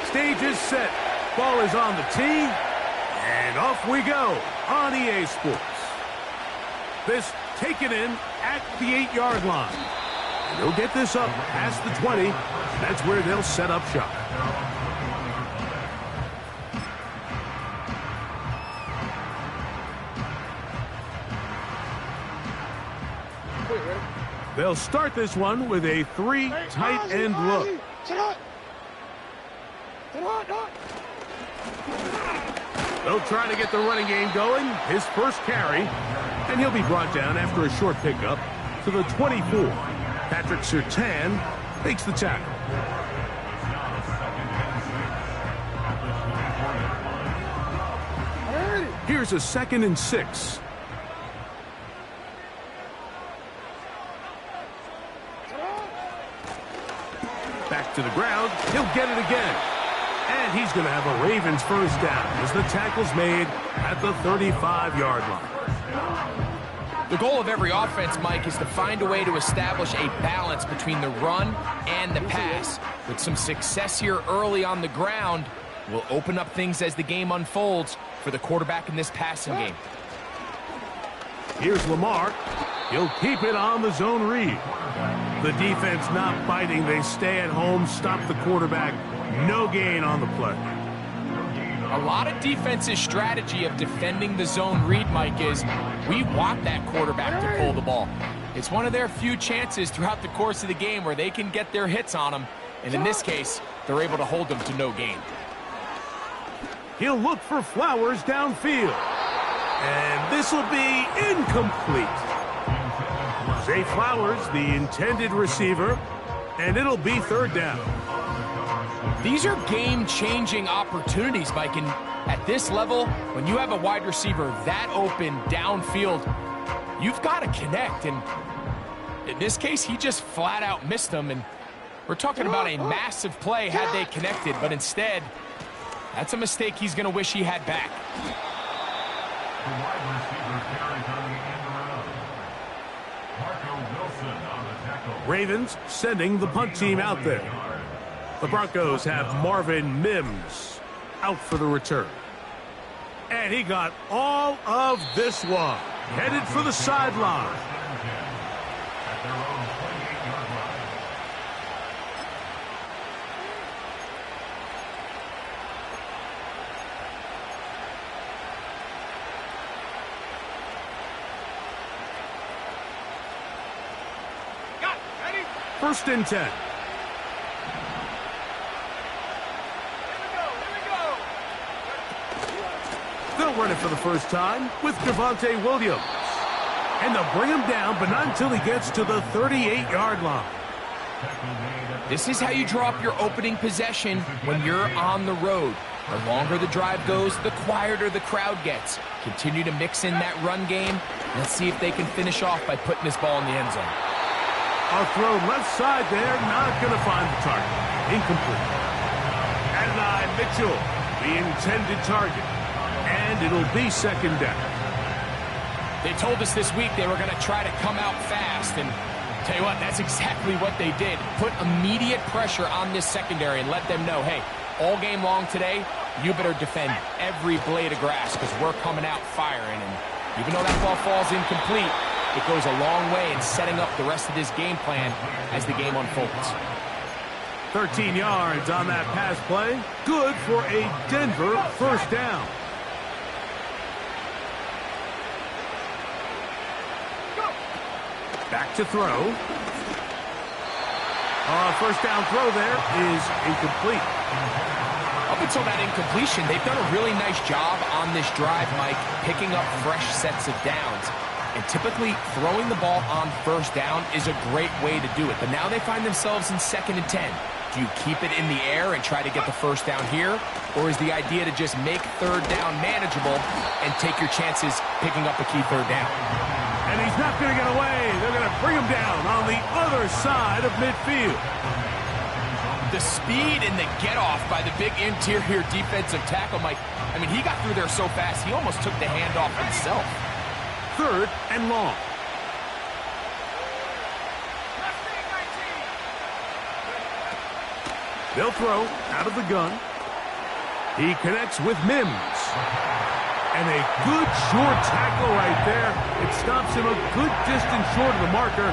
Stage is set. Ball is on the tee. And off we go on EA Sports. This taken in at the 8-yard line. And they'll get this up past the 20. That's where they'll set up shop. They'll start this one with a 3 tight end look. They'll try to get the running game going. His first carry. And he'll be brought down after a short pickup to the 24. Patrick Surtain takes the tackle. Here's a 2nd and 6. Back to the ground. He'll get it again. And he's going to have a Ravens first down as the tackle's made at the 35-yard line. The goal of every offense, Mike, is to find a way to establish a balance between the run and the pass. With some success here early on the ground, will open up things as the game unfolds for the quarterback in this passing game. Here's Lamar. He'll keep it on the zone read. The defense not biting. They stay at home, stop the quarterback. No gain on the play. A lot of defense's strategy of defending the zone read, Mike, is we want that quarterback to pull the ball. It's one of their few chances throughout the course of the game where they can get their hits on him. And in this case, they're able to hold them to no gain. He'll look for Flowers downfield. And this will be incomplete. Zay Flowers, the intended receiver, and it'll be 3rd down. These are game-changing opportunities, Mike, and at this level, when you have a wide receiver that open downfield, you've got to connect, and in this case, he just flat-out missed them, and we're talking about a massive play had they connected, but instead, that's a mistake he's going to wish he had back. Ravens sending the punt team out there. The Broncos have Marvin Mims out for the return. And he got all of this one. Headed for the sideline. First and 10. They'll run it for the first time with Devontae Williams. And they'll bring him down, but not until he gets to the 38-yard line. This is how you draw up your opening possession when you're on the road. The longer the drive goes, the quieter the crowd gets. Continue to mix in that run game. Let's see if they can finish off by putting this ball in the end zone. A throw left side there, not going to find the target. Incomplete. Adonai Mitchell, the intended target. And it'll be 2nd down. They told us this week they were going to try to come out fast, and tell you what, that's exactly what they did. Put immediate pressure on this secondary and let them know, hey, all game long today, you better defend every blade of grass because we're coming out firing. And even though that ball falls incomplete, it goes a long way in setting up the rest of this game plan as the game unfolds. 13 yards on that pass play. Good for a Denver first down. Back to throw. First down throw there is incomplete. Up until that incompletion, they've done a really nice job on this drive, Mike, picking up fresh sets of downs. And typically, throwing the ball on first down is a great way to do it. But now they find themselves in 2nd and 10. Do you keep it in the air and try to get the first down here? Or is the idea to just make 3rd down manageable and take your chances picking up a key 3rd down? And he's not going to get away. They're going to bring him down on the other side of midfield. The speed and the get-off by the big interior defensive tackle, Mike. I mean, he got through there so fast, he almost took the handoff himself. 3rd and long. They'll throw out of the gun. He connects with Mims. And a good short tackle right there. It stops him a good distance short of the marker.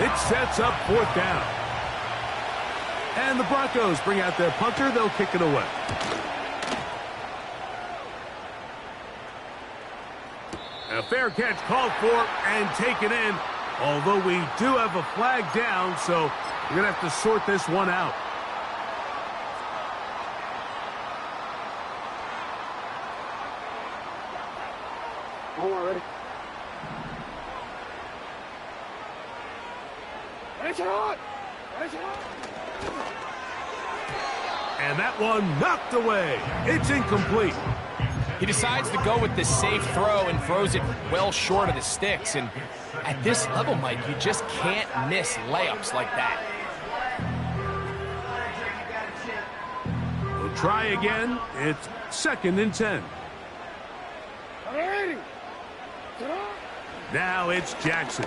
It sets up 4th down. And the Broncos bring out their punter. They'll kick it away. A fair catch called for and taken in. Although we do have a flag down, so we're going to have to sort this one out. Ready? And that one knocked away. It's incomplete. He decides to go with the safe throw and throws it well short of the sticks. And at this level, Mike, you just can't miss layups like that. We'll try again. It's 2nd and 10. Now it's Jackson.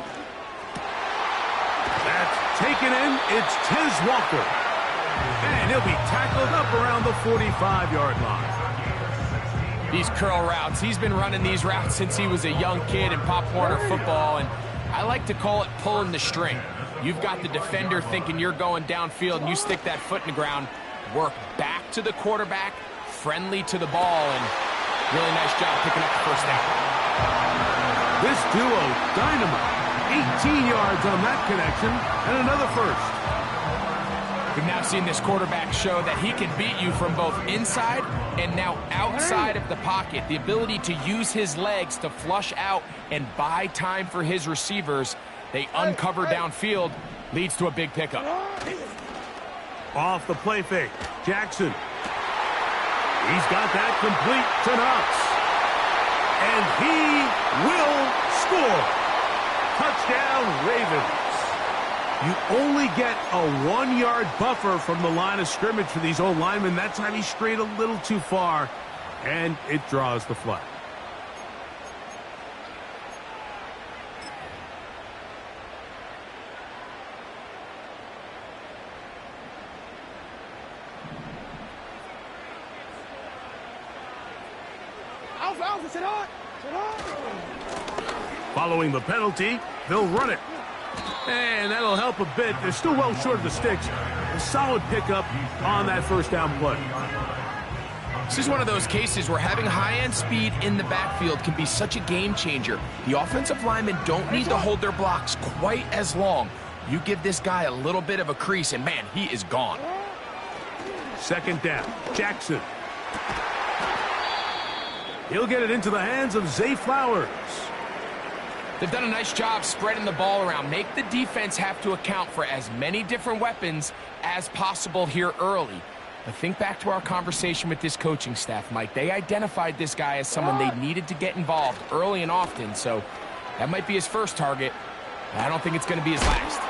That's taken in. It's Tez Walker. And he'll be tackled up around the 45-yard line. These curl routes, he's been running these routes since he was a young kid in Pop Warner football, and I like to call it pulling the string. You've got the defender thinking you're going downfield, and you stick that foot in the ground, work back to the quarterback, friendly to the ball, and really nice job picking up the 1st down. This duo, dynamite. 18 yards on that connection, and another 1st. We've now seen this quarterback show that he can beat you from both inside and now outside of the pocket. The ability to use his legs to flush out and buy time for his receivers. They uncover downfield, leads to a big pickup. Off the play fake, Jackson. He's got that complete to Knox. And he will score. Touchdown, Ravens. You only get a 1-yard buffer from the line of scrimmage for these old linemen. That time he strayed a little too far, and it draws the flag. Following the penalty, they'll run it. And that'll help a bit. They're still well short of the sticks. A solid pickup on that 1st down play. This is one of those cases where having high-end speed in the backfield can be such a game changer. The offensive linemen don't need to hold their blocks quite as long. You give this guy a little bit of a crease, and man, he is gone. 2nd down, Jackson. He'll get it into the hands of Zay Flowers. They've done a nice job spreading the ball around. Make the defense have to account for as many different weapons as possible here early. But think back to our conversation with this coaching staff, Mike. They identified this guy as someone they needed to get involved early and often, so that might be his first target. But I don't think it's going to be his last.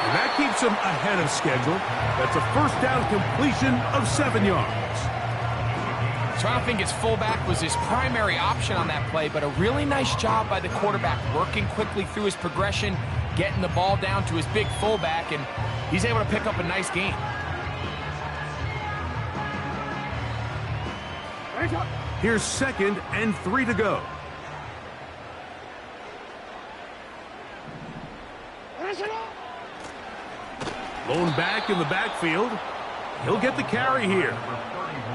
And that keeps him ahead of schedule. That's a 1st down completion of 7 yards. So I don't think his fullback was his primary option on that play, but a really nice job by the quarterback working quickly through his progression, getting the ball down to his big fullback, and he's able to pick up a nice gain. Here's 2nd and 3 to go. Lone back in the backfield. He'll get the carry here.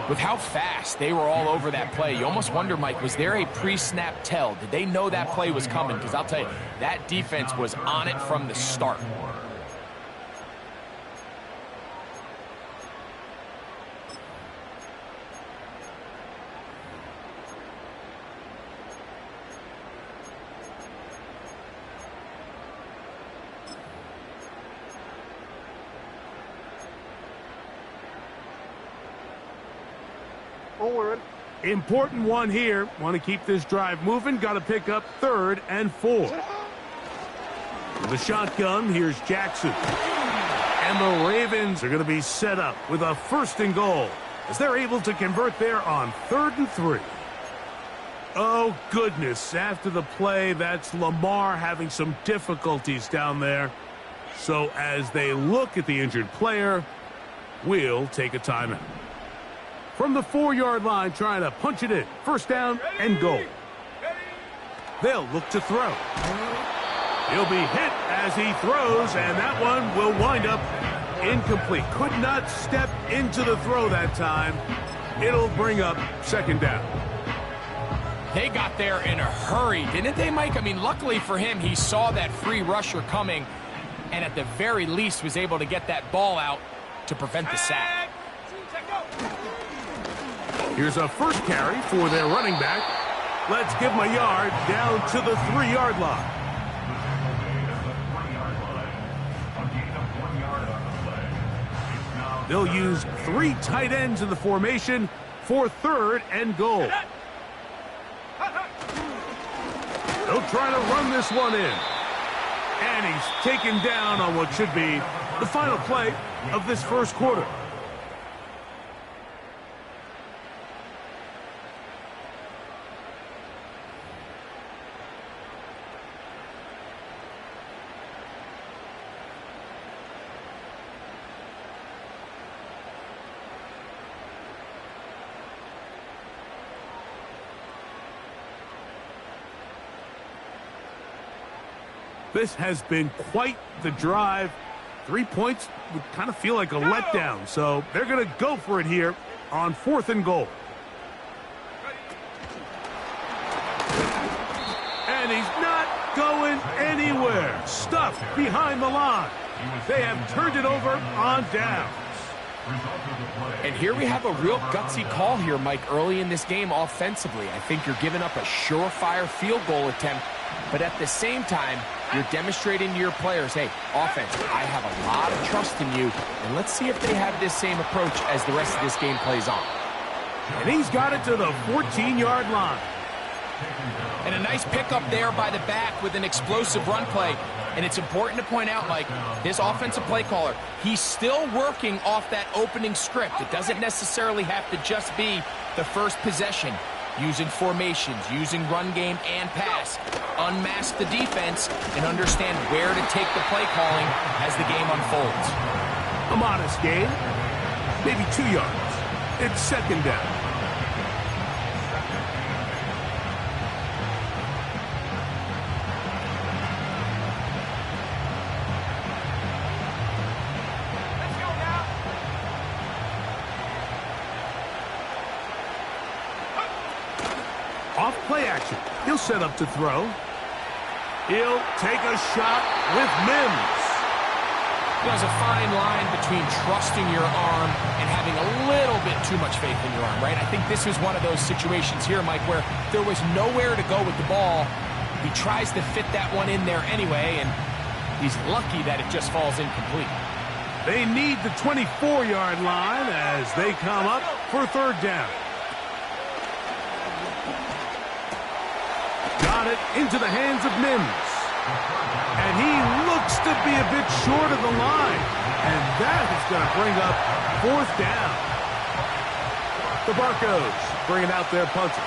With how fast they were all over that play, you almost wonder, Mike, was there a pre-snap tell? Did they know that play was coming? Because I'll tell you, that defense was on it from the start. Important one here. Want to keep this drive moving. Got to pick up 3rd and 4. With the shotgun, here's Jackson. And the Ravens are going to be set up with a 1st and goal as they're able to convert there on 3rd and 3. Oh, goodness. After the play, that's Lamar having some difficulties down there. So as they look at the injured player, we'll take a timeout. From the 4-yard line, trying to punch it in. First down and goal. They'll look to throw. He'll be hit as he throws, and that one will wind up incomplete. Could not step into the throw that time. It'll bring up second down. They got there in a hurry, didn't they, Mike? I mean, luckily for him, he saw that free rusher coming, and at the very least was able to get that ball out to prevent the sack. Here's a first carry for their running back. Let's give him a yard down to the 3-yard line. They'll use 3 tight ends in the formation for third and goal. They'll try to run this one in. And he's taken down on what should be the final play of this first quarter. This has been quite the drive. 3 points would kind of feel like a letdown, so they're going to go for it here on 4th and goal. And he's not going anywhere. Stuffed behind the line. They have turned it over on downs. And here we have a real gutsy call here, Mike, early in this game offensively. I think you're giving up a surefire field goal attempt, but at the same time, you're demonstrating to your players, hey, offense, I have a lot of trust in you, and let's see if they have this same approach as the rest of this game plays on. And he's got it to the 14-yard line. And a nice pickup there by the back with an explosive run play. And it's important to point out, Mike, this offensive play caller, he's still working off that opening script. It doesn't necessarily have to just be the first possession. Using formations, using run game and pass. Unmask the defense and understand where to take the play calling as the game unfolds. A modest gain, maybe 2 yards. It's second down. Off play action. He'll set up to throw. He'll take a shot with Mims. There's a fine line between trusting your arm and having a little bit too much faith in your arm, right? I think this was one of those situations here, Mike, where there was nowhere to go with the ball. He tries to fit that one in there anyway, and he's lucky that it just falls incomplete. They need the 24-yard line as they come up for third down. Got it into the hands of Mims. And he looks to be a bit short of the line. And that is going to bring up fourth down. The Broncos bringing out their punter.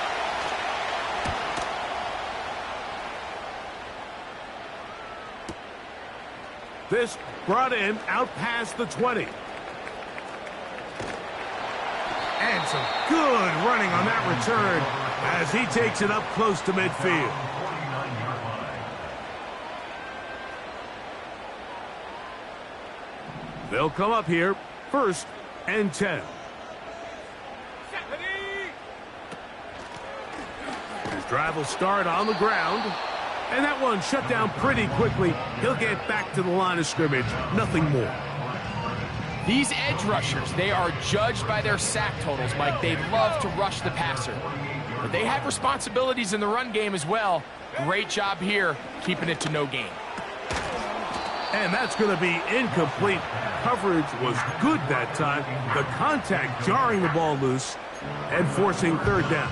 This brought in out past the 20. And some good running on that return as he takes it up close to midfield. They'll come up here, 1st and 10. His drive will start on the ground. And that one shut down pretty quickly. He'll get back to the line of scrimmage. Nothing more. These edge rushers, they are judged by their sack totals, Mike. They love to rush the passer. But they have responsibilities in the run game as well. Great job here, keeping it to no gain. And that's going to be incomplete. Coverage was good that time. The contact jarring the ball loose and forcing third down.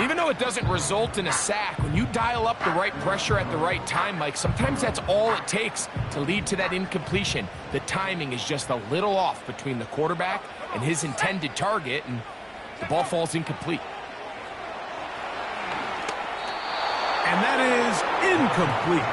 Even though it doesn't result in a sack, when you dial up the right pressure at the right time, Mike, sometimes that's all it takes to lead to that incompletion. The timing is just a little off between the quarterback and his intended target, and the ball falls incomplete. And that is incomplete.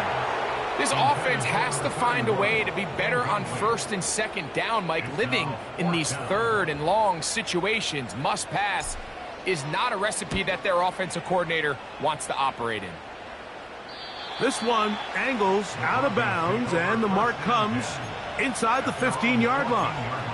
This offense has to find a way to be better on first and second down, Mike. Living in these third and long situations, must pass, is not a recipe that their offensive coordinator wants to operate in. This one angles out of bounds, and the mark comes inside the 15-yard line.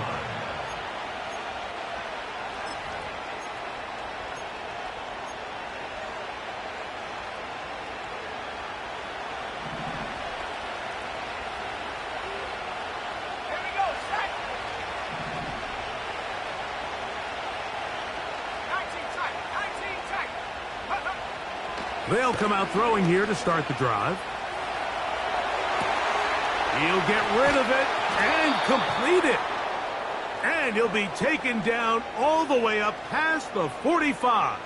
They'll come out throwing here to start the drive. He'll get rid of it and complete it. And he'll be taken down all the way up past the 45.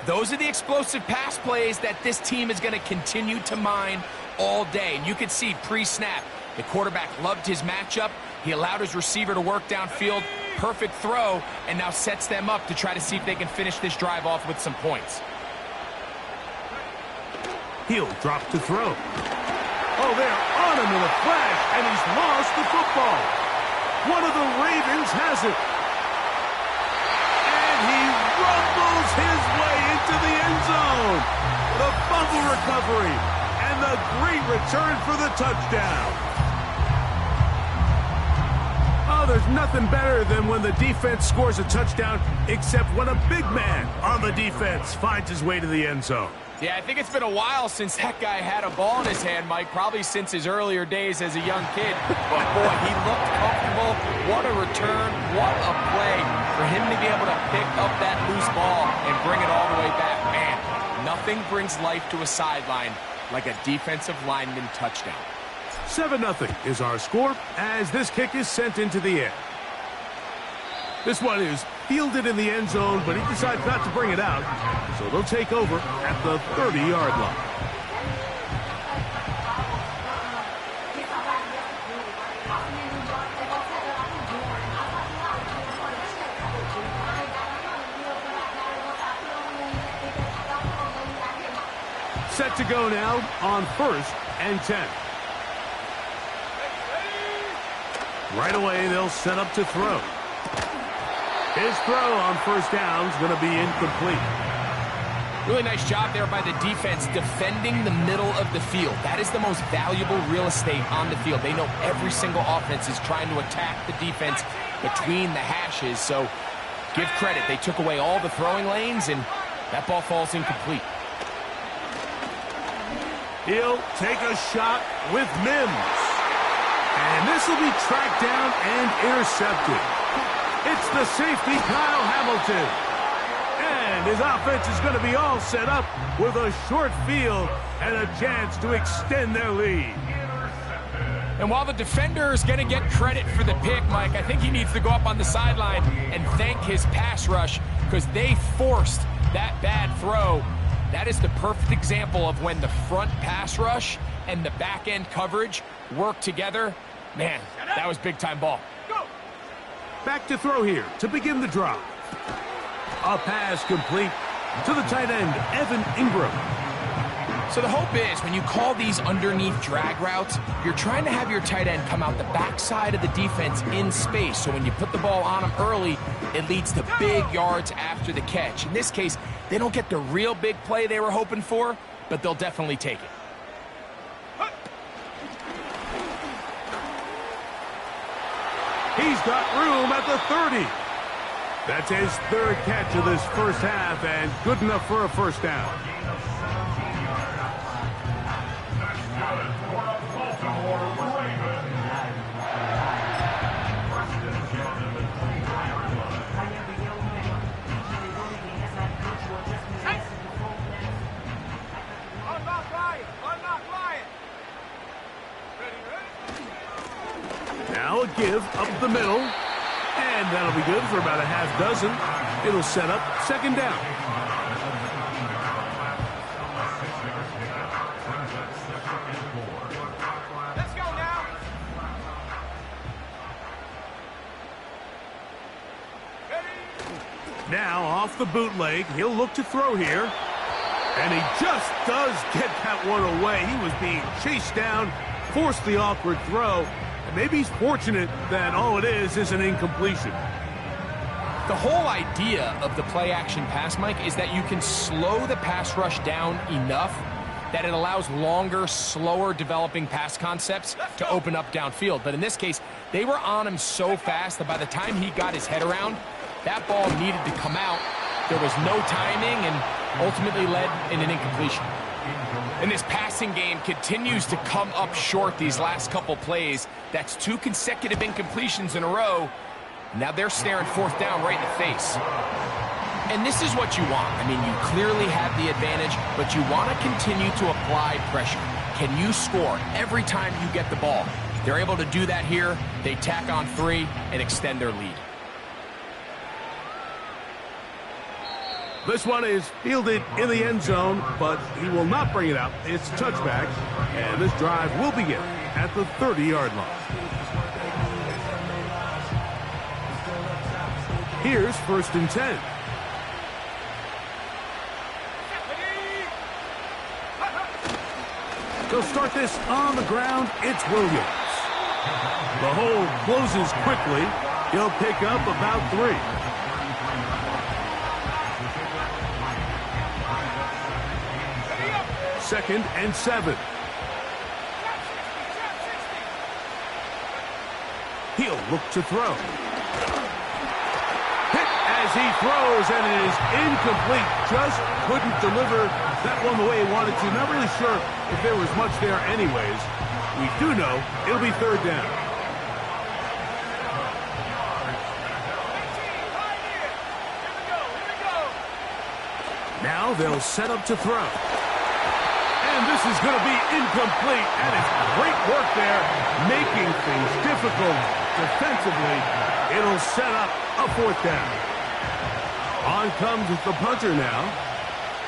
Those are the explosive pass plays that this team is going to continue to mine all day. And you can see pre-snap, the quarterback loved his matchup. He allowed his receiver to work downfield. Perfect throw, and now sets them up to try to see if they can finish this drive off with some points. He'll drop to throw. Oh, they're on him with a flash, and he's lost the football. One of the Ravens has it. And he rumbles his way into the end zone. The fumble recovery, and the great return for the touchdown. Oh, there's nothing better than when the defense scores a touchdown, except when a big man on the defense finds his way to the end zone. Yeah, I think it's been a while since that guy had a ball in his hand, Mike, probably since his earlier days as a young kid. But, boy, he looked comfortable. What a return. What a play for him to be able to pick up that loose ball and bring it all the way back. Man, nothing brings life to a sideline like a defensive lineman touchdown. 7-0 is our score as this kick is sent into the air. This one is fielded in the end zone, but he decides not to bring it out, so they'll take over at the 30-yard line. Set to go now on 1st and 10. Right away, they'll set up to throw. His throw on first down is going to be incomplete. Really nice job there by the defense defending the middle of the field. That is the most valuable real estate on the field. They know every single offense is trying to attack the defense between the hashes. So give credit. They took away all the throwing lanes, and that ball falls incomplete. He'll take a shot with Mims. And this will be tracked down and intercepted. It's the safety, Kyle Hamilton. And his offense is going to be all set up with a short field and a chance to extend their lead. And while the defender is going to get credit for the pick, Mike, I think he needs to go up on the sideline and thank his pass rush because they forced that bad throw. That is the perfect example of when the front pass rush and the back end coverage work together. Man, that was big-time ball. Back to throw here to begin the drive. A pass complete to the tight end, Evan Ingram. So the hope is when you call these underneath drag routes, you're trying to have your tight end come out the backside of the defense in space. So when you put the ball on him early, it leads to big yards after the catch. In this case, they don't get the real big play they were hoping for, but they'll definitely take it. He's got room at the 30. That's his third catch of this first half and good enough for a first down. Now a give up the middle, and that'll be good for about a half dozen. It'll set up second down. Let's go now. Now off the bootleg, he'll look to throw here. And he just does get that one away. He was being chased down, forced the awkward throw. And maybe he's fortunate that all it is an incompletion. The whole idea of the play-action pass, Mike, is that you can slow the pass rush down enough that it allows longer, slower developing pass concepts to open up downfield. But in this case, they were on him so fast that by the time he got his head around, that ball needed to come out. There was no timing and ultimately led in an incompletion. And this passing game continues to come up short these last couple plays. That's 2 consecutive incompletions in a row. Now they're staring 4th down right in the face. And this is what you want. I mean, you clearly have the advantage, but you want to continue to apply pressure. Can you score every time you get the ball? They're able to do that here. They tack on 3 and extend their lead. This one is fielded in the end zone, but he will not bring it out. It's touchback, and this drive will begin at the 30-yard line. Here's 1st and 10. They'll start this on the ground. It's Williams. The hole closes quickly. He'll pick up about 3. Second and 7. He'll look to throw. Hit as he throws, and it is incomplete. Just couldn't deliver that one the way he wanted to. Not really sure if there was much there anyways. We do know it'll be 3rd down. Now they'll set up to throw. And this is going to be incomplete, and it's great work there, making things difficult defensively. It'll set up a 4th down. On comes the punter now.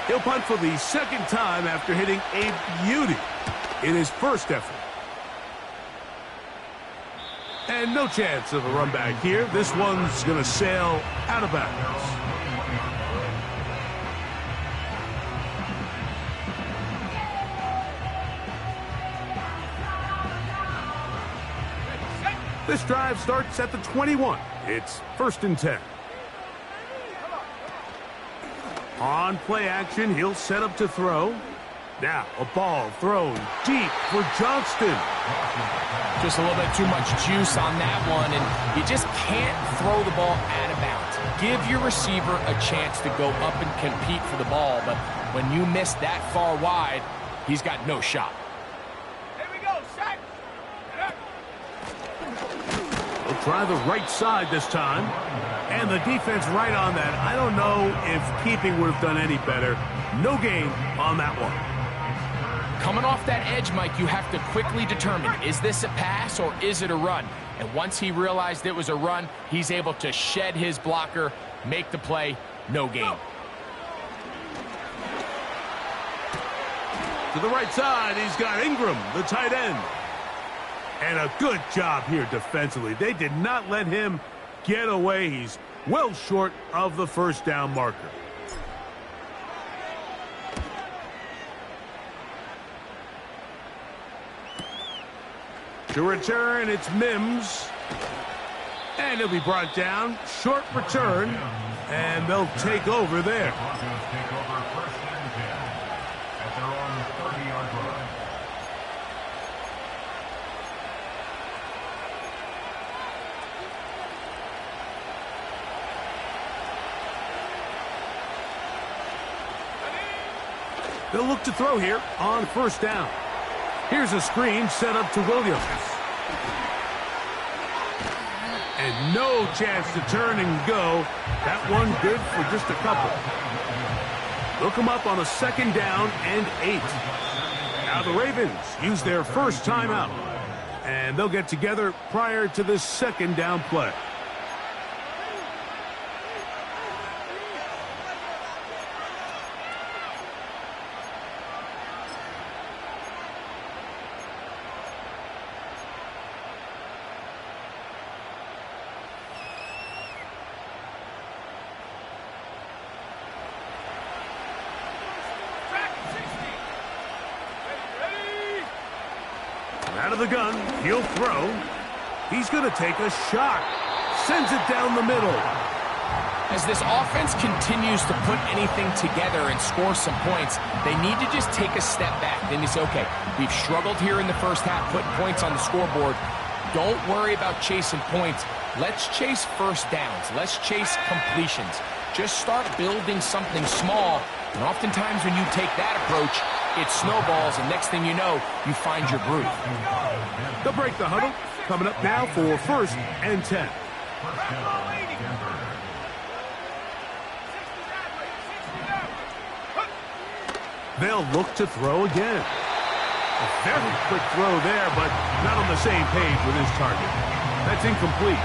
He'll punt for the 2nd time after hitting a beauty in his first effort. And no chance of a run back here. This one's going to sail out of bounds. This drive starts at the 21. It's 1st and 10. On play action, he'll set up to throw. Now a ball thrown deep for Johnston. Just a little bit too much juice on that one, and you just can't throw the ball out of bounds. Give your receiver a chance to go up and compete for the ball, but when you miss that far wide, he's got no shot. Try the right side this time. And the defense right on that. I don't know if keeping would have done any better. No gain on that one. Coming off that edge, Mike, you have to quickly determine, is this a pass or is it a run? And once he realized it was a run, he's able to shed his blocker, make the play, no gain. To the right side, he's got Ingram, the tight end. And a good job here defensively. They did not let him get away. He's well short of the 1st down marker. To return, it's Mims. And he'll be brought down. Short return. And they'll take over there. They'll look to throw here on 1st down. Here's a screen set up to Williams. And no chance to turn and go. That one good for just a couple. They'll come up on a 2nd down and 8. Now the Ravens use their first timeout. And they'll get together prior to this 2nd down play. Out of the gun, he'll throw. He's going to take a shot. Sends it down the middle. As this offense continues to put anything together and score some points, they need to just take a step back. Then you say, okay, we've struggled here in the first half, putting points on the scoreboard. Don't worry about chasing points. Let's chase first downs. Let's chase completions. Just start building something small. And oftentimes when you take that approach, it snowballs, and next thing you know, you find your groove. They'll break the huddle. Coming up now for 1st and 10. They'll look to throw again. A very quick throw there, but not on the same page with his target. That's incomplete.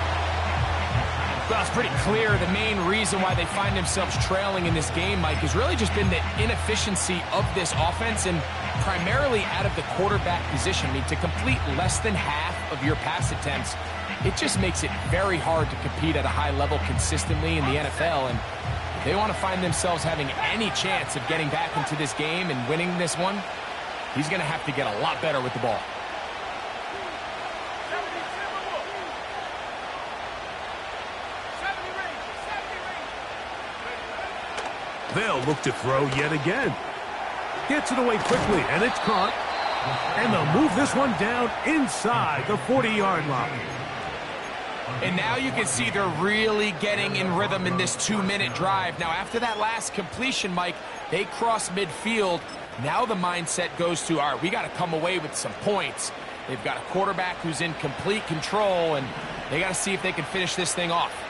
Well, it's pretty clear the main reason why they find themselves trailing in this game, Mike, has really just been the inefficiency of this offense and primarily out of the quarterback position. I mean, to complete less than half of your pass attempts, it just makes it very hard to compete at a high level consistently in the NFL. And if they want to find themselves having any chance of getting back into this game and winning this one, he's going to have to get a lot better with the ball. They'll look to throw yet again. Gets it away quickly, and it's caught. And they'll move this one down inside the 40-yard line. And now you can see they're really getting in rhythm in this 2-minute drive. Now, after that last completion, Mike, they cross midfield. Now the mindset goes to, all right, we got to come away with some points. They've got a quarterback who's in complete control, and they got to see if they can finish this thing off.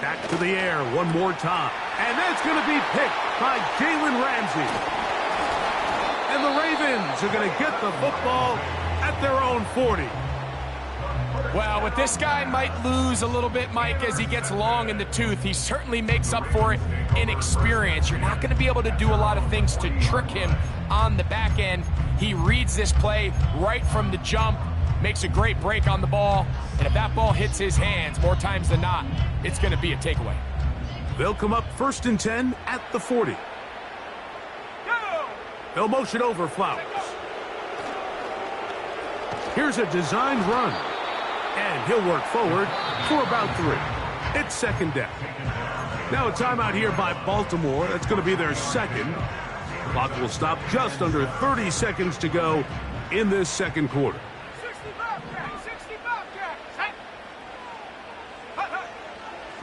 Back to the air one more time. And that's going to be picked by Jalen Ramsey. And the Ravens are going to get the football at their own 40. Well, with this guy might lose a little bit, Mike, as he gets long in the tooth. He certainly makes up for it in experience. You're not going to be able to do a lot of things to trick him on the back end. He reads this play right from the jump, makes a great break on the ball, and if that ball hits his hands more times than not, it's going to be a takeaway. They'll come up 1st and 10 at the 40. They'll motion over Flowers. Here's a designed run. And he'll work forward for about 3. It's 2nd down. Now a timeout here by Baltimore. That's going to be their 2nd. Clock will stop just under 30 seconds to go in this 2nd quarter.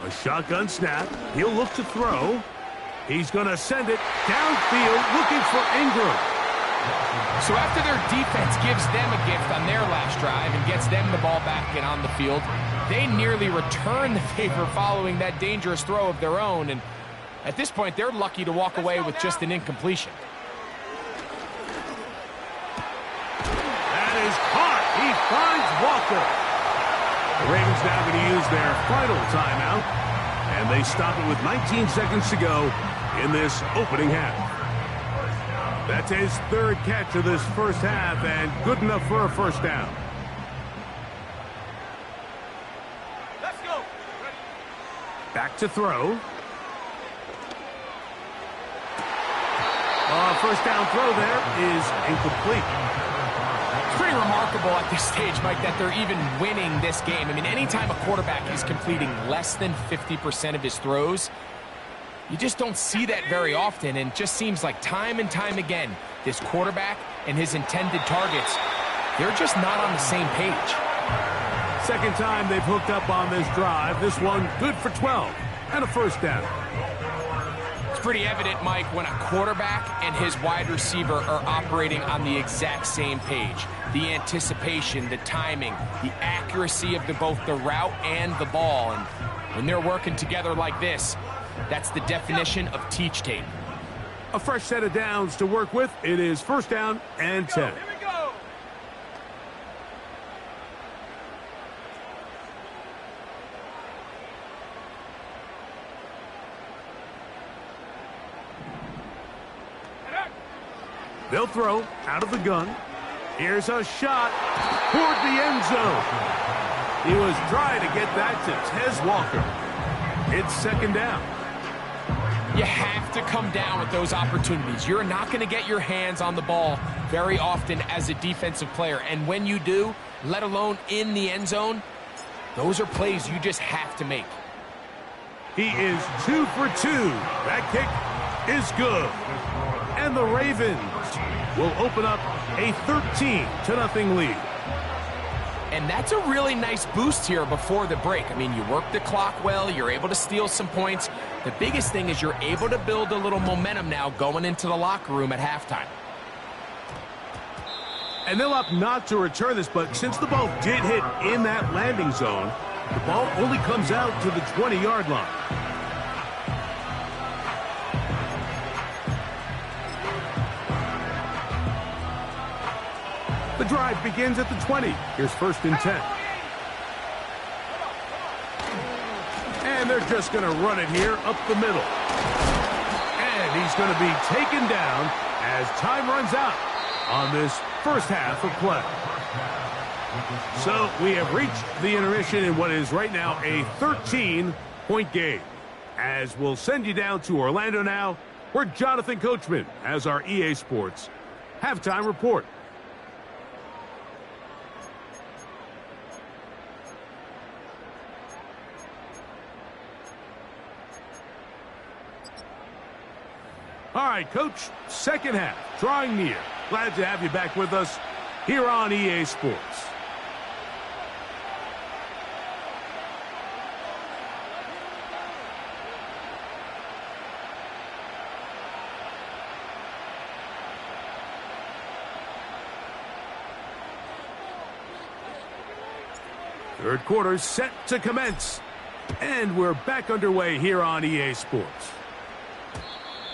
A shotgun snap. He'll look to throw. He's going to send it downfield looking for Ingram. So after their defense gives them a gift on their last drive and gets them the ball back and on the field, they nearly return the favor following that dangerous throw of their own. And at this point, they're lucky to walk away with just an incompletion. That is caught. He finds Walker. The Ravens now going to use their final timeout, and they stop it with 19 seconds to go in this opening half. That's his 3rd catch of this first half, and good enough for a 1st down. Let's go. Back to throw. 1st down throw there is incomplete. It's pretty remarkable at this stage, Mike, that they're even winning this game. I mean, anytime a quarterback is completing less than 50% of his throws, you just don't see that very often, and it just seems like time and time again, this quarterback and his intended targets, they're just not on the same page. 2nd time they've hooked up on this drive. This one good for 12 and a 1st down. It's pretty evident, Mike, when a quarterback and his wide receiver are operating on the exact same page. The anticipation, the timing, the accuracy of both the route and the ball. And when they're working together like this, that's the definition of teach tape. A fresh set of downs to work with. It is 1st down and 10. Here we go. They'll throw out of the gun. Here's a shot toward the end zone. He was trying to get that to Tez Walker. It's 2nd down. You have to come down with those opportunities. You're not going to get your hands on the ball very often as a defensive player. And when you do, let alone in the end zone, those are plays you just have to make. He is 2 for 2. That kick is good. And the Ravens will open up a 13-0 lead. And that's a really nice boost here before the break. I mean, you work the clock well, you're able to steal some points. The biggest thing is you're able to build a little momentum now going into the locker room at halftime. And they'll opt not to return this, but since the ball did hit in that landing zone, the ball only comes out to the 20-yard line. The drive begins at the 20. Here's 1st and 10. And they're just going to run it here up the middle. And he's going to be taken down as time runs out on this first half of play. So we have reached the intermission in what is right now a 13-point game. As we'll send you down to Orlando now, where Jonathan Coachman has our EA Sports halftime report. All right, Coach, second half, drawing near. Glad to have you back with us here on EA Sports. Third quarter set to commence. And we're back underway here on EA Sports.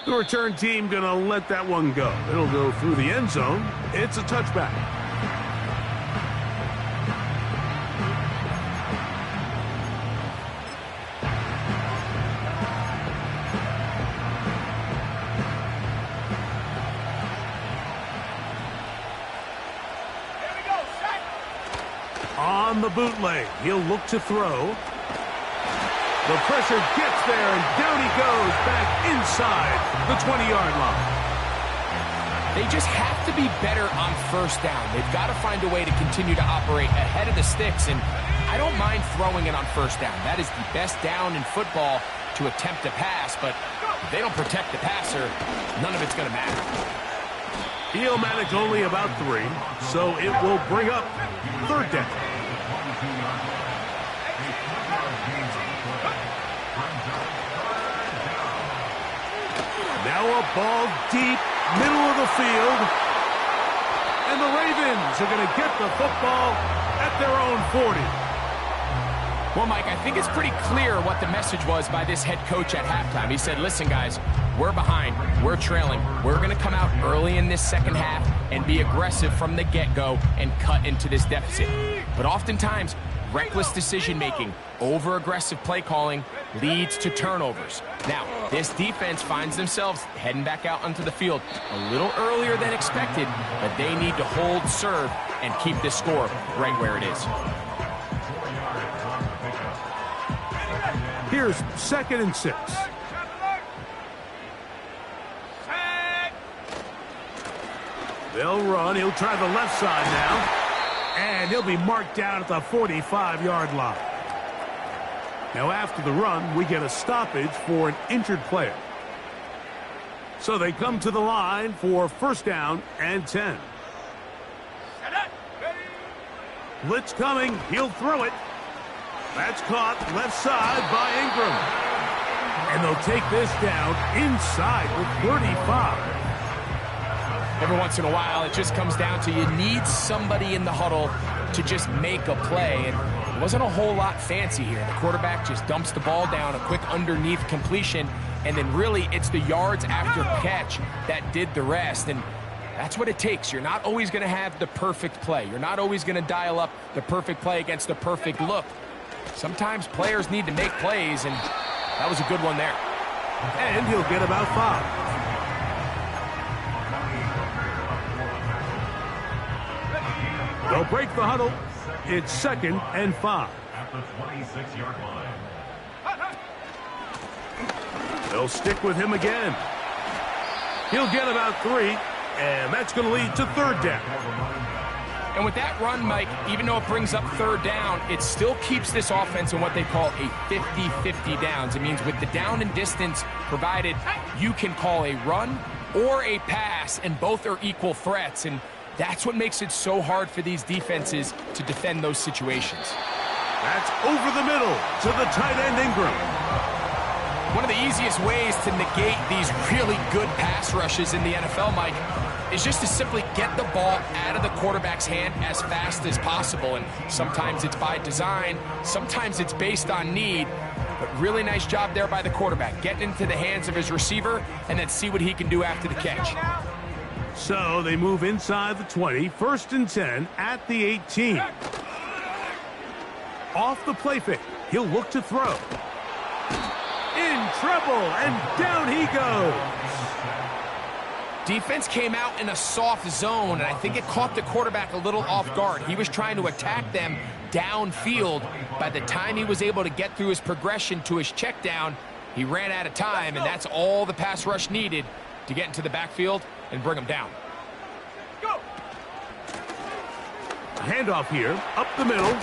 The return team going to let that one go. It'll go through the end zone. It's a touchback. On the bootleg, he'll look to throw. The pressure gets there, and down he goes back inside the 20-yard line. They just have to be better on first down. They've got to find a way to continue to operate ahead of the sticks, and I don't mind throwing it on first down. That is the best down in football to attempt a pass, but if they don't protect the passer, none of it's going to matter. He'll manage only about 3, so it will bring up third down. Now a ball deep, middle of the field. And the Ravens are going to get the football at their own 40. Well, Mike, I think it's pretty clear what the message was by this head coach at halftime. He said, listen, guys, we're behind. We're trailing. We're going to come out early in this second half and be aggressive from the get-go and cut into this deficit. But oftentimes, reckless decision-making, over-aggressive play calling leads to turnovers. Now, this defense finds themselves heading back out onto the field a little earlier than expected, but they need to hold serve and keep this score right where it is. Here's 2nd and 6. They'll run. He'll try the left side now. And he'll be marked down at the 45-yard line. Now, after the run, we get a stoppage for an injured player. So they come to the line for 1st down and 10. Blitz coming. He'll throw it. That's caught left side by Ingram. And they'll take this down inside the 35. Every once in a while, it just comes down to you need somebody in the huddle to just make a play. And it wasn't a whole lot fancy here. The quarterback just dumps the ball down, a quick underneath completion, and then really it's the yards after catch that did the rest. And that's what it takes. You're not always going to have the perfect play. You're not always going to dial up the perfect play against the perfect look. Sometimes players need to make plays, and that was a good one there. And he'll get about 5. They'll break the huddle. It's 2nd and 5. At the 26-yard line. They'll stick with him again. He'll get about 3, and that's going to lead to 3rd down. And with that run, Mike, even though it brings up 3rd down, it still keeps this offense in what they call a 50-50 downs. It means with the down and distance provided, you can call a run or a pass, and both are equal threats. And that's what makes it so hard for these defenses to defend those situations. That's over the middle to the tight end Ingram. One of the easiest ways to negate these really good pass rushes in the NFL, Mike, is just to simply get the ball out of the quarterback's hand as fast as possible. And sometimes it's by design, sometimes it's based on need. But really nice job there by the quarterback, getting into the hands of his receiver and then see what he can do after the catch. So they move inside the 20, 1st and 10 at the 18. Off the play fake, he'll look to throw. In trouble, and down he goes. Defense came out in a soft zone, and I think it caught the quarterback a little off guard. He was trying to attack them downfield. By the time he was able to get through his progression to his check down, he ran out of time, and that's all the pass rush needed to get into the backfield and bring him down. Go. A handoff here, up the middle.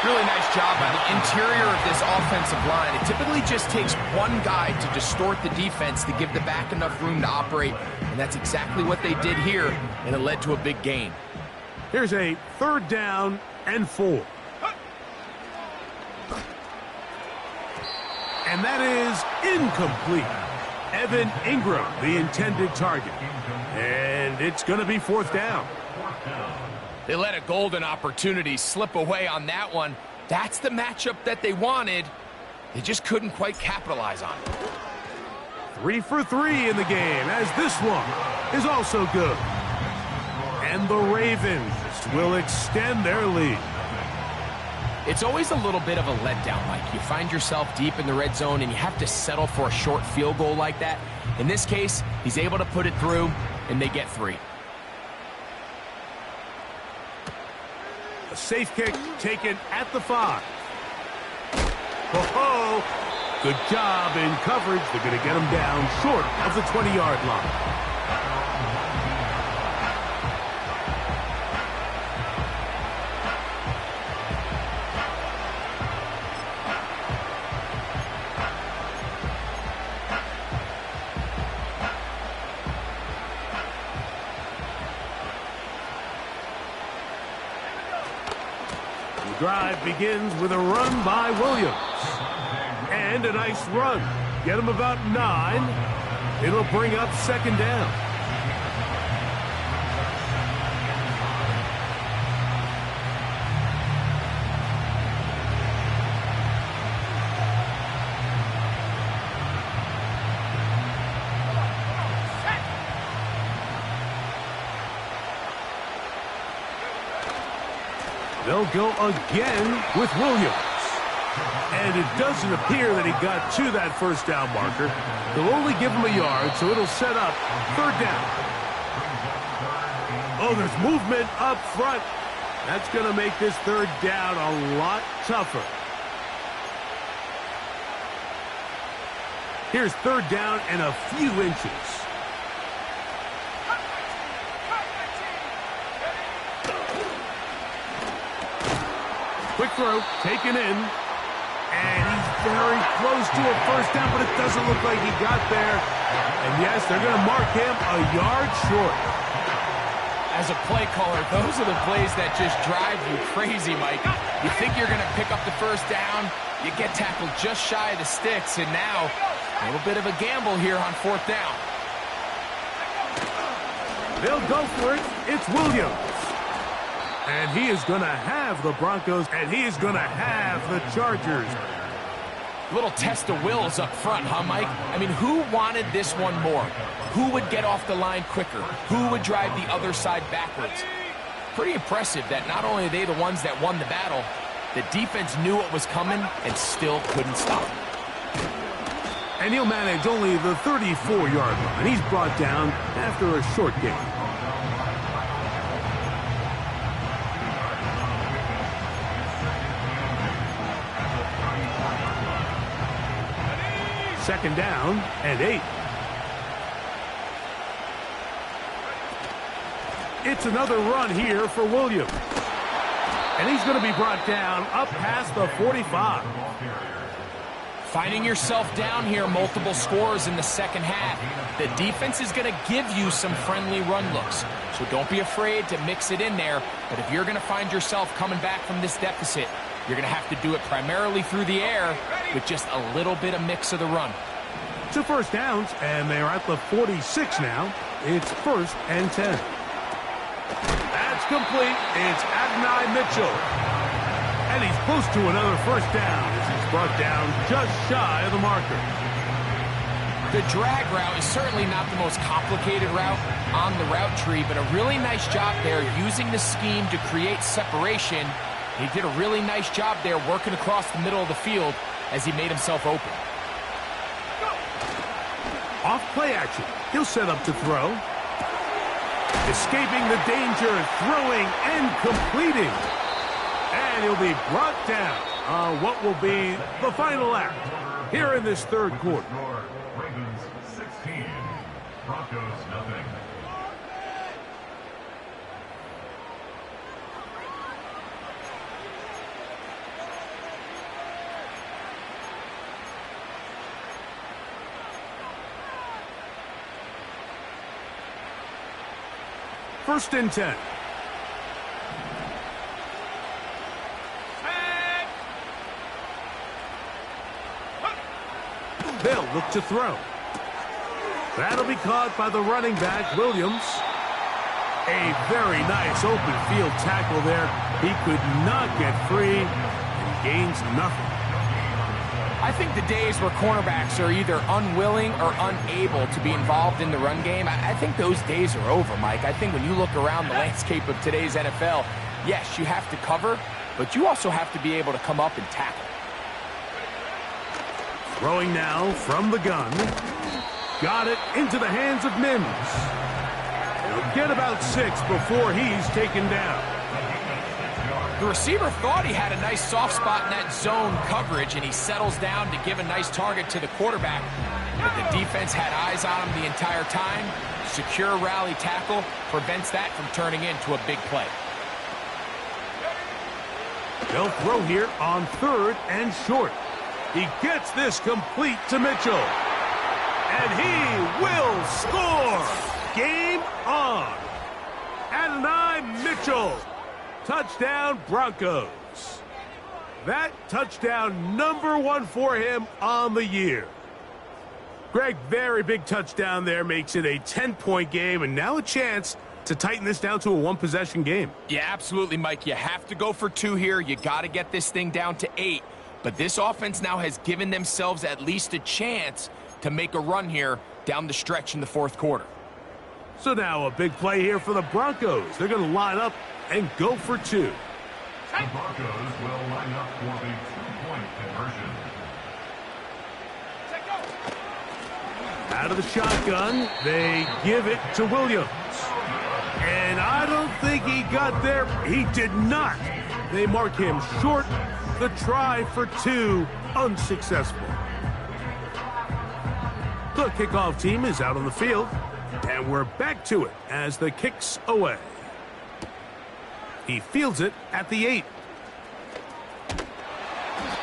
Really nice job by the interior of this offensive line. It typically just takes one guy to distort the defense to give the back enough room to operate, and that's exactly what they did here, and it led to a big gain. Here's a 3rd down and 4. And that is incomplete. Evan Ingram, the intended target. And it's going to be 4th down. They let a golden opportunity slip away on that one. That's the matchup that they wanted. They just couldn't quite capitalize on it. 3 for 3 in the game, as this one is also good. And the Ravens will extend their lead. It's always a little bit of a letdown, Mike. You find yourself deep in the red zone and you have to settle for a short field goal like that. In this case, he's able to put it through, and they get 3. A safe kick taken at the 5. Oh, good job in coverage. They're going to get him down short of the 20-yard line. The drive begins with a run by Williams. And a nice run. Get him about 9. It'll bring up 2nd down. They'll go again with Williams. And it doesn't appear that he got to that 1st down marker. They'll only give him a yard, so it'll set up 3rd down. Oh, there's movement up front. That's going to make this 3rd down a lot tougher. Here's 3rd down and a few inches. Quick throw, taken in. And he's very close to a 1st down, but it doesn't look like he got there. And yes, they're going to mark him a yard short. As a play caller, those are the plays that just drive you crazy, Mike. You think you're going to pick up the 1st down, you get tackled just shy of the sticks, and now a little bit of a gamble here on 4th down. They'll go for it. It's Williams. And he is going to have the Broncos, and he is going to have the Chargers. Little test of wills up front, huh, Mike? I mean, who wanted this one more? Who would get off the line quicker? Who would drive the other side backwards? Pretty impressive that not only are they the ones that won the battle, the defense knew what was coming and still couldn't stop it. And he'll manage only the 34-yard line. He's brought down after a short gain. second down and 8. It's another run here for Williams. And he's going to be brought down up past the 45. Finding yourself down here, multiple scores in the second half. The defense is going to give you some friendly run looks. So don't be afraid to mix it in there. But if you're going to find yourself coming back from this deficit, you're going to have to do it primarily through the air with just a little bit of mix of the run. 2 first downs, and they're at the 46 now. It's 1st and 10. That's complete. It's Adonai Mitchell. And he's close to another first down as he's brought down just shy of the marker. The drag route is certainly not the most complicated route on the route tree, but a really nice job there using the scheme to create separation. He did a really nice job there working across the middle of the field as he made himself open. Off play action. He'll set up to throw. Escaping the danger, throwing and completing. And he'll be brought down on what will be the final act here in this third quarter. Ravens 16, Broncos nothing. First and 10. They'll look to throw. That'll be caught by the running back, Williams. A very nice open field tackle there. He could not get free and gains nothing. I think the days where cornerbacks are either unwilling or unable to be involved in the run game, I think those days are over, Mike. I think when you look around the landscape of today's NFL, yes, you have to cover, but you also have to be able to come up and tackle. Throwing now from the gun. Got it into the hands of Mims. He'll get about 6 before he's taken down. The receiver thought he had a nice soft spot in that zone coverage, and he settles down to give a nice target to the quarterback. But the defense had eyes on him the entire time. Secure rally tackle prevents that from turning into a big play. They'll throw here on 3rd and short. He gets this complete to Mitchell. And he will score. Game on. Adonai Mitchell. Touchdown, Broncos. That touchdown number 1 for him on the year. Greg, very big touchdown there, makes it a 10-point game, and now a chance to tighten this down to a 1-possession game. Yeah, absolutely, Mike. You have to go for 2 here. You got to get this thing down to 8. But this offense now has given themselves at least a chance to make a run here down the stretch in the 4th quarter. So now a big play here for the Broncos. They're going to line up and go for 2. The Broncos will line up for the 2-point conversion. Out of the shotgun, they give it to Williams. And I don't think he got there. He did not. They mark him short. The try for 2, unsuccessful. The kickoff team is out on the field, and we're back to it as the kick's away. He fields it at the 8.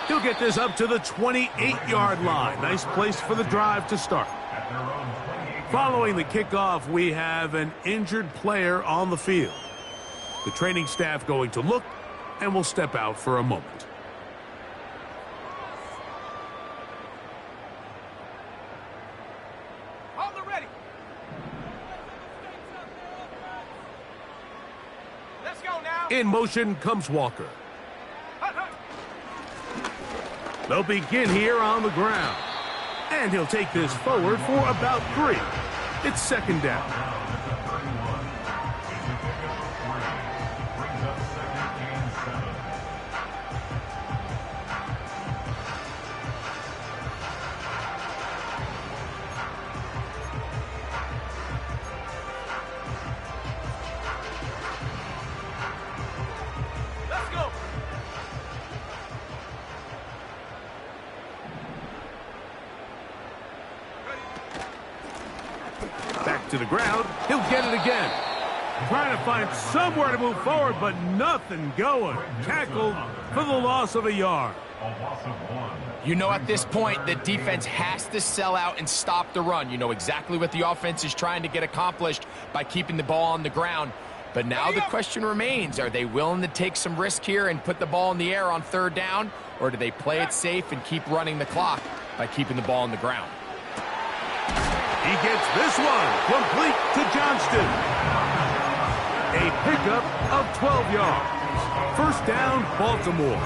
He'll get this up to the 28-yard line. Nice place for the drive to start. Following the kickoff, we have an injured player on the field. The training staff going to look, and will step out for a moment. In motion comes Walker. They'll begin here on the ground. And he'll take this forward for about 3. It's 2nd down. to the ground. He'll get it again. Trying to find somewhere to move forward, but nothing going. Tackled for the loss of a yard. A loss of 1. You know, at this point, the defense has to sell out and stop the run. You know exactly what the offense is trying to get accomplished by keeping the ball on the ground. But now the question remains, are they willing to take some risk here and put the ball in the air on 3rd down? Or do they play it safe and keep running the clock by keeping the ball on the ground? He gets this one complete to Johnston. A pickup of 12 yards. 1st down, Baltimore.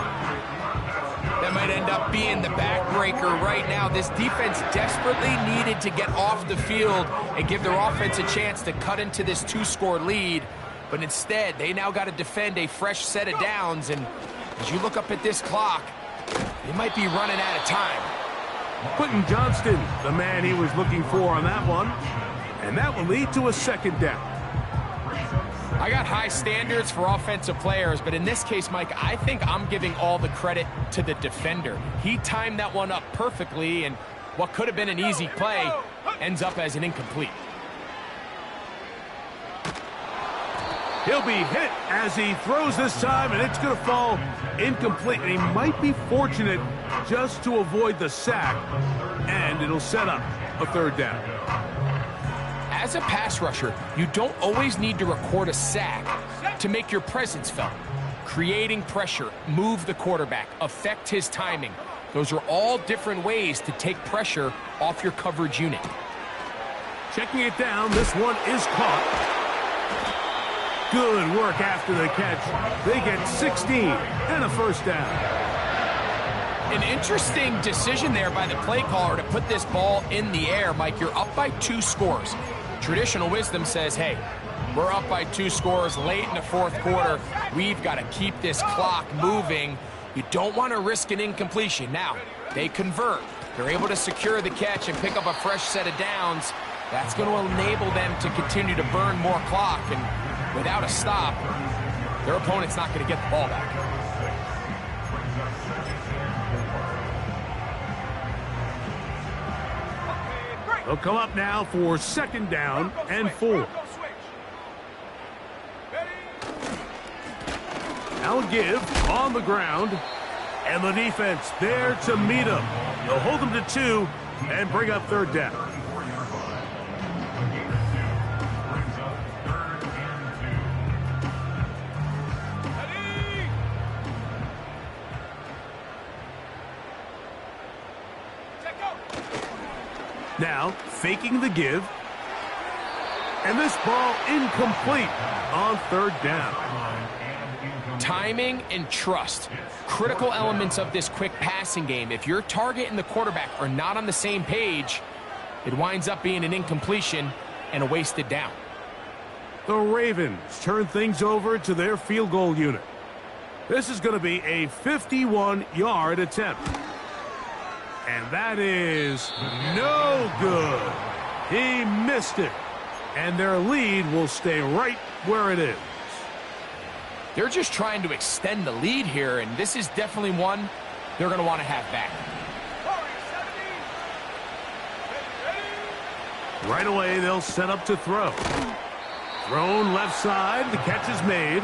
That might end up being the backbreaker right now. This defense desperately needed to get off the field and give their offense a chance to cut into this 2-score lead. But instead, they now got to defend a fresh set of downs. And as you look up at this clock, they might be running out of time. Quentin Johnston, the man he was looking for on that one. And that will lead to a 2nd down. I got high standards for offensive players, but in this case, Mike, I think I'm giving all the credit to the defender. He timed that one up perfectly, and what could have been an easy play ends up as an incomplete. He'll be hit as he throws this time, and it's going to fall incomplete. And he might be fortunate just to avoid the sack, and it'll set up a 3rd down. As a pass rusher, you don't always need to record a sack to make your presence felt. Creating pressure, move the quarterback, affect his timing. Those are all different ways to take pressure off your coverage unit. Checking it down, this one is caught. Good work after the catch. They get 16 and a 1st down. An interesting decision there by the play caller to put this ball in the air. Mike, you're up by 2 scores. Traditional wisdom says, hey, we're up by 2 scores late in the 4th quarter. We've got to keep this clock moving. You don't want to risk an incompletion. Now, they convert. They're able to secure the catch and pick up a fresh set of downs. That's going to enable them to continue to burn more clock. And without a stop, their opponent's not going to get the ball back. They'll come up now for 2nd down and 4. Now a give on the ground, and the defense there to meet him. They'll hold them to 2 and bring up 3rd down. Now, faking the give. And this ball incomplete on 3rd down. Timing and trust, critical elements of this quick passing game. If your target and the quarterback are not on the same page, it winds up being an incompletion and a wasted down. The Ravens turn things over to their field goal unit. This is going to be a 51-yard attempt. And that is no good. He missed it. And their lead will stay right where it is. They're just trying to extend the lead here, and this is definitely one they're going to want to have back. Right away, they'll set up to throw. Thrown left side. The catch is made.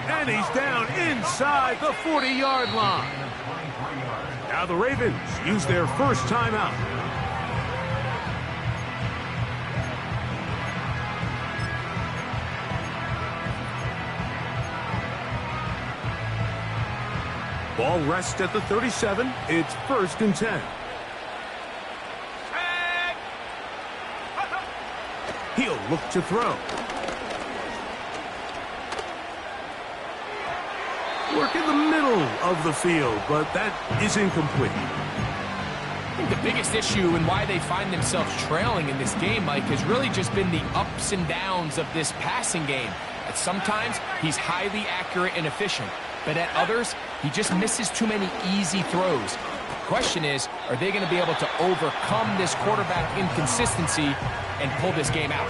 And he's down inside the 40-yard line. Now the Ravens use their first timeout. Ball rests at the 37. It's 1st and 10. He'll look to throw. Work in the middle of the field, but that is incomplete. I think the biggest issue and why they find themselves trailing in this game, Mike, has really just been the ups and downs of this passing game. At sometimes, he's highly accurate and efficient, but at others, he just misses too many easy throws. The question is, are they going to be able to overcome this quarterback inconsistency and pull this game out?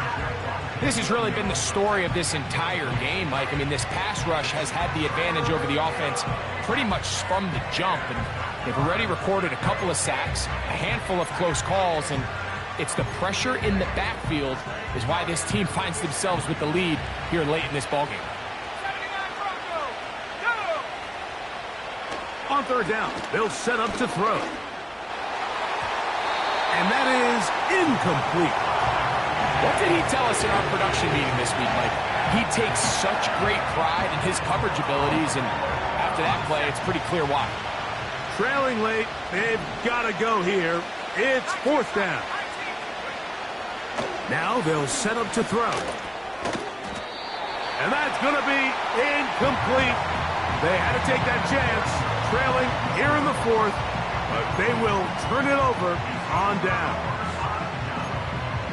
This has really been the story of this entire game, Mike. I mean, this pass rush has had the advantage over the offense pretty much from the jump, and they've already recorded a couple of sacks, a handful of close calls, and It's the pressure in the backfield is why this team finds themselves with the lead here late in this ballgame. 79 Bronco, go! On third down, they'll set up to throw. And that is incomplete. What did he tell us in our production meeting this week, Mike? He takes such great pride in his coverage abilities, and after that play, it's pretty clear why. Trailing late, they've got to go here. It's fourth down. Now they'll set up to throw. And that's going to be incomplete. They had to take that chance, trailing here in the fourth, but they will turn it over on down.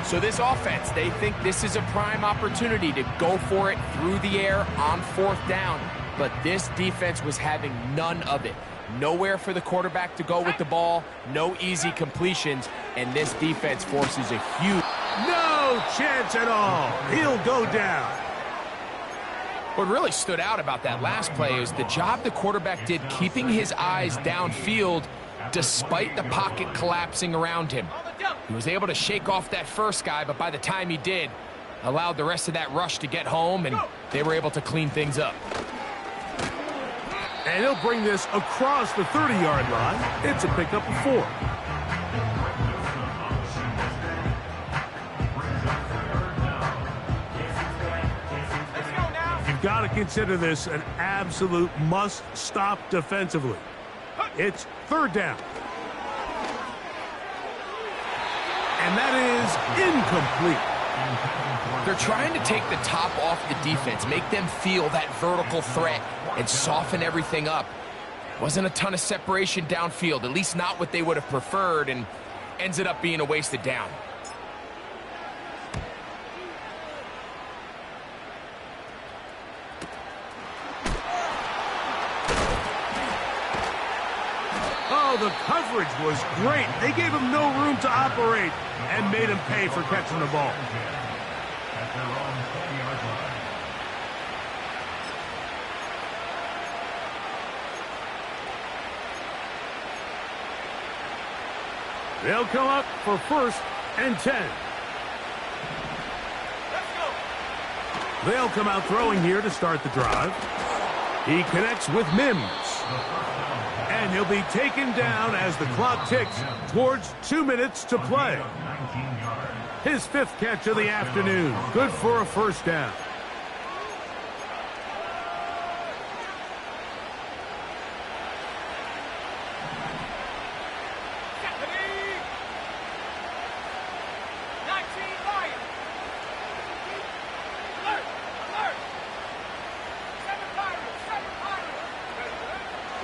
So this offense, they think this is a prime opportunity to go for it through the air on fourth down. But this defense was having none of it. Nowhere for the quarterback to go with the ball, no easy completions, and this defense forces a huge... No chance at all. He'll go down. What really stood out about that last play is the job the quarterback did keeping his eyes downfield despite the pocket collapsing around him. He was able to shake off that first guy, but by the time he did, allowed the rest of that rush to get home, and they were able to clean things up. And he'll bring this across the 30-yard line. It's a pickup of 4. You've got to consider this an absolute must-stop defensively. It's third down. And that is incomplete. They're trying to take the top off the defense, make them feel that vertical threat, and soften everything up. Wasn't a ton of separation downfield, at least not what they would have preferred, and ends it up being a wasted down. Oh, the coverage was great. They gave him no room to operate and made him pay for catching the ball. At their own 20-yard line. They'll come up for first and 10. Let's go! They'll come out throwing here to start the drive. He connects with Mims. And he'll be taken down as the clock ticks towards 2 minutes to play. His 5th catch of the afternoon. Good for a first down.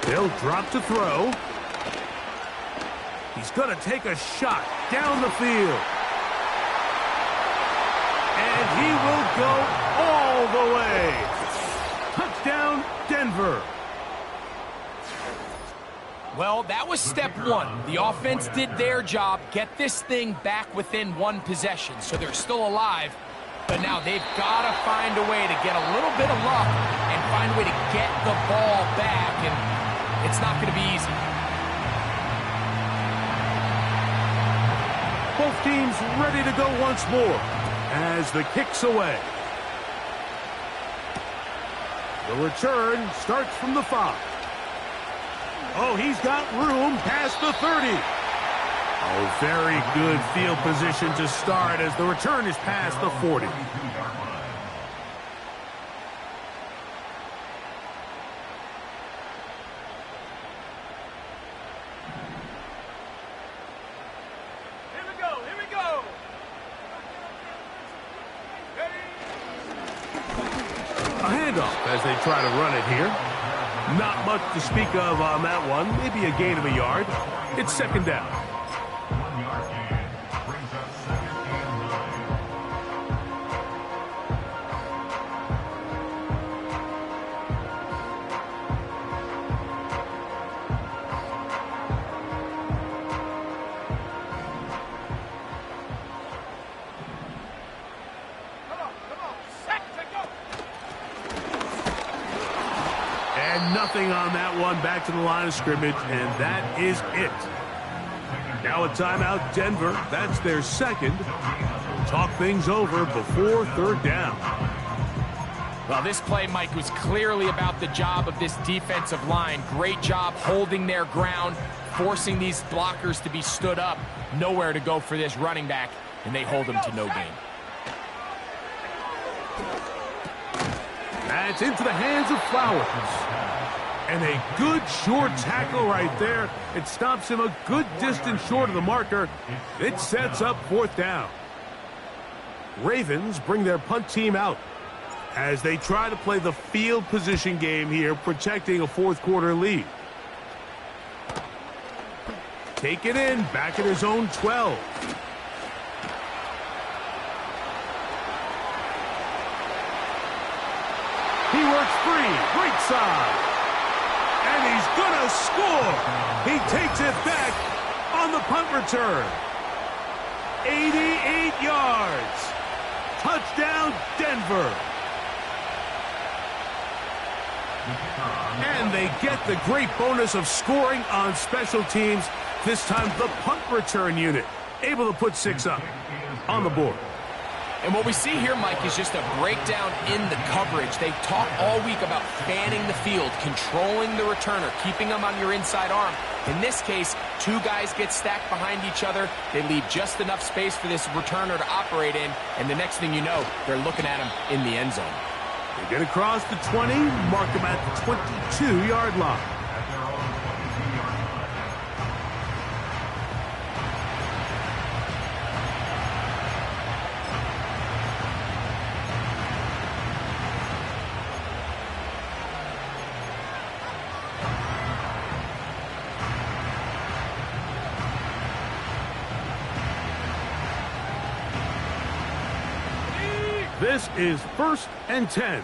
They'll drop to throw. He's going to take a shot down the field. And he will go all the way. Touchdown, Denver. Well, that was step one. The offense did their job, get this thing back within one possession, so they're still alive. But now they've got to find a way to get a little bit of luck and find a way to get the ball back, and it's not going to be easy. Both teams ready to go once more as the kick's away. The return starts from the 5. Oh, he's got room past the 30. Oh, very good field position to start as the return is past the 40. As they try to run it here. Not much to speak of on that one. Maybe a gain of a yard. It's second down. 1 yard gain. Brings up second and 9. Nothing on that one. Back to the line of scrimmage, and that is it. Now a timeout, Denver. That's their second. Talk things over before third down. Well, this play, Mike, was clearly about the job of this defensive line. Great job holding their ground, forcing these blockers to be stood up. Nowhere to go for this running back, and they hold him to no gain. That's into the hands of Flowers. And a good short tackle right there. It stops him a good distance short of the marker. It sets up fourth down. Ravens bring their punt team out as they try to play the field position game here, protecting a fourth quarter lead. Take it in, back at his own 12. He works free, right side. And he's gonna score. He takes it back on the punt return. 88 yards. Touchdown, Denver. And they get the great bonus of scoring on special teams. This time the punt return unit able to put 6 up on the board. And what we see here, Mike, is just a breakdown in the coverage. They talk all week about fanning the field, controlling the returner, keeping them on your inside arm. In this case, 2 guys get stacked behind each other. They leave just enough space for this returner to operate in, and the next thing you know, they're looking at him in the end zone. They get across the 20, mark him at the 22-yard line. This is 1st and 10.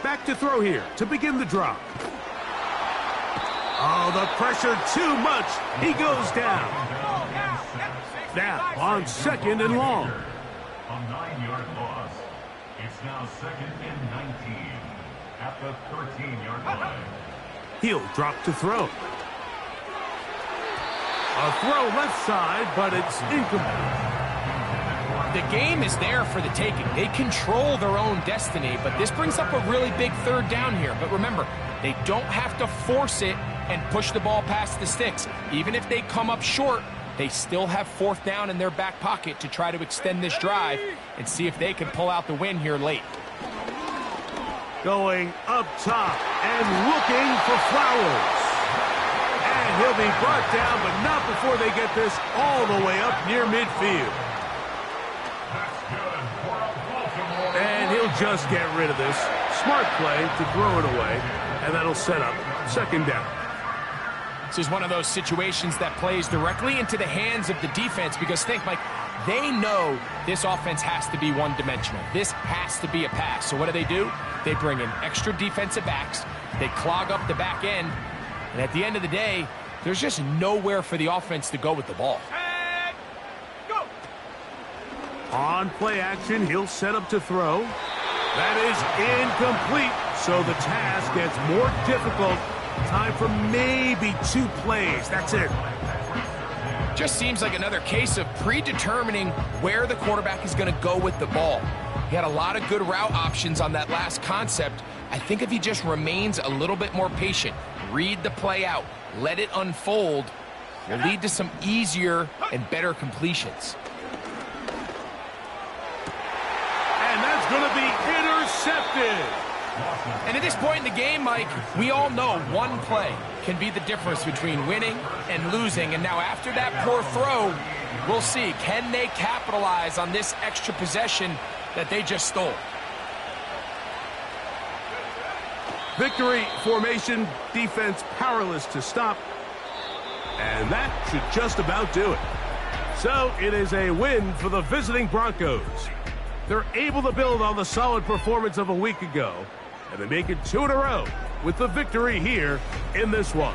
Back to throw here to begin the drop. Oh, the pressure too much. He goes down. Now on 2nd and long. A 9-yard loss. It's now 2nd and 19 at the 13-yard line. He'll drop to throw. A throw left side, but it's incomplete. The game is there for the taking. They control their own destiny, but this brings up a really big third down here. But remember, they don't have to force it and push the ball past the sticks. Even if they come up short, they still have 4th down in their back pocket to try to extend this drive and see if they can pull out the win here late. Going up top and looking for Flowers. And he'll be brought down, but not before they get this all the way up near midfield. And he'll just get rid of this. Smart play to throw it away, and that'll set up 2nd down. This is one of those situations that plays directly into the hands of the defense because think, Mike, they know this offense has to be one-dimensional. This has to be a pass. So what do? They bring in extra defensive backs. They clog up the back end. And at the end of the day, there's just nowhere for the offense to go with the ball. And go. On play action, he'll set up to throw. That is incomplete, so the task gets more difficult. Time for maybe 2 plays. That's it. Just seems like another case of predetermining where the quarterback is going to go with the ball. He had a lot of good route options on that last concept. I think if he just remains a little bit more patient, read the play out, let it unfold, will lead to some easier and better completions. And that's going to be intercepted. And at this point in the game, Mike, we all know one play can be the difference between winning and losing. And now after that poor throw, we'll see, can they capitalize on this extra possession that they just stole? Victory formation, defense powerless to stop. And that should just about do it. So it is a win for the visiting Broncos. They're able to build on the solid performance of a week ago, and they make it 2 in a row with the victory here in this one.